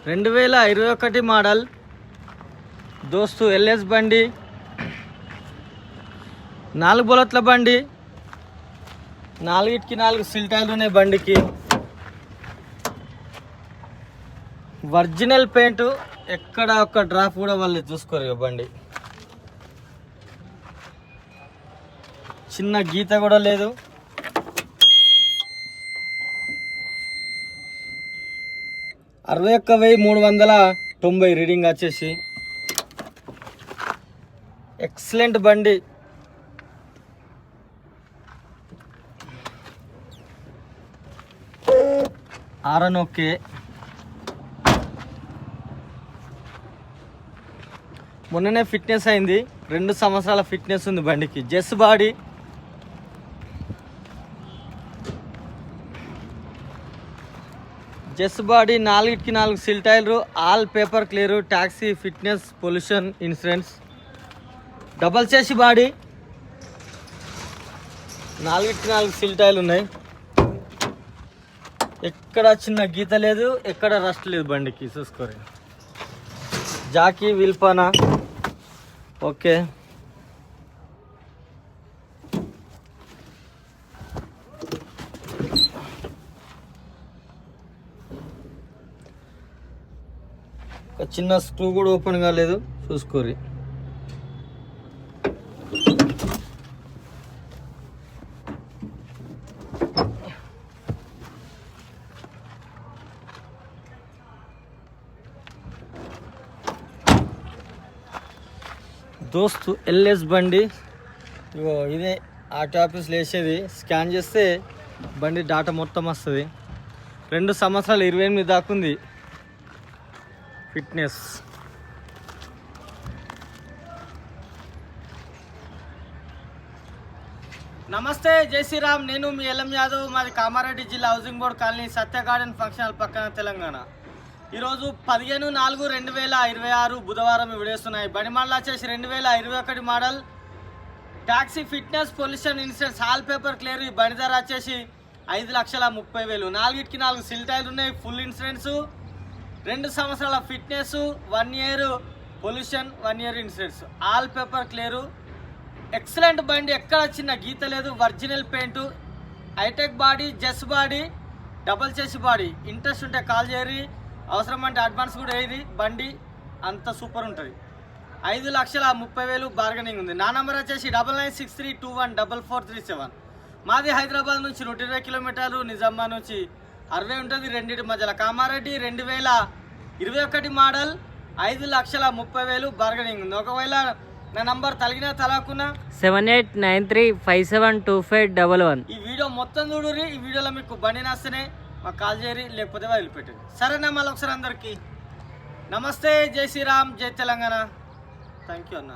2021 model దోస్తు LS బండి, 4 బుల్లెట్ల బండి, 4 సీల్ టైర్లు ఉన్నాయి బండికి. ఒరిజినల్ పెయింట్, ఎక్కడ ఒక్క డ్రాప్ కూడా వాళ్ళు చూసుకోరు. బండి చిన్న గీత కూడా లేదు. 61,390 రీడింగ్ వచ్చేసి. ఎక్సలెంట్ బండి. Aaron okay. మొన్ననే ఫిట్నెస్ అయింది, 2 సంవత్సరాల ఫిట్నెస్ ఉంది బండికి. జెస్ బాడీ, జెస్ బాడీ, 4 సీల్ టైర్లు, all paper clear, taxi, fitness, pollution insurance, double చేసి బాడీ, 4 సీల్ టైర్లు ఉన్నాయి. ఎక్కడ చిన్న గీత లేదు, ఎక్కడ రస్ట్ లేదు బండికి, చూసుకోరు. జాకీ విల్పానా ఓకే. ఒక చిన్న స్క్రూ కూడా ఓపెన్ కాలేదు, చూసుకోరి. దోస్తు ఎల్ఎస్ బండి. ఇగో ఇదే ఆర్టీ ఆఫీస్లో వేసేది. స్కాన్ చేస్తే బండి డాటా మొత్తం వస్తుంది. 2 సంవత్సరాలు 28 దాకా ఉంది ఫిట్నెస్. నమస్తే, జై శ్రీరామ్. నేను మీ ఎల్ఎం యాదవ్. మాది కామారెడ్డి జిల్లా హౌసింగ్ బోర్డ్ కాలనీ, సత్య గార్డెన్ ఫంక్షన్ హాల్ పక్కన, తెలంగాణ. ఈరోజు 15/4/2026 బుధవారం వీడియోస్తున్నాయి. బండి మోడల్ వచ్చేసి 2021 model. Taxi, fitness, pollution insurance, all paper clear. ఈ బండి ధర వచ్చేసి 5,30,30,000. 4 సీల్ టైర్లు ఉన్నాయి, ఫుల్ ఇన్సూరెన్స్, 2 సంవత్సరాల fitness, 1 year pollution, 1 year insurance, all paper clear. Excellent బండి, ఎక్కడ చిన్న గీత లేదు. ఒరిజినల్ పెయింట్, హైటెక్ బాడీ, జెస్ బాడీ, డబల్ చేసి బాడీ. ఇంట్రెస్ట్ ఉంటే కాల్ చేయరి, అవసరం అంటే అడ్వాన్స్ కూడా వేయది. బండి అంత సూపర్ ఉంటుంది. 5,30,30,000 బార్గెనింగ్ ఉంది. నా నెంబర్ వచ్చేసి 9963214437. మాది హైదరాబాద్ నుంచి 120 కిలోమీటర్లు, నిజామాబాద్ నుంచి 60 ఉంటుంది. రెండింటి మధ్యలో. కామారెడ్డి 2021 మోడల్, 5,30,30,000 బార్గెనింగ్ ఉంది. ఒకవేళ నా నంబర్ తలిగినా తలాకున్నా 7893572511. ఈ వీడియో మొత్తం చూడుర్రి. ఈ వీడియోలో మీకు బండి నస్తేనే మాకు కాల్ చేయరి, లేకపోతే వదిలిపెట్టండి. సరేనా? మళ్ళీ ఒకసారి అందరికీ నమస్తే, జై శ్రీరామ్, జై తెలంగాణ. థ్యాంక్ యూ అన్న.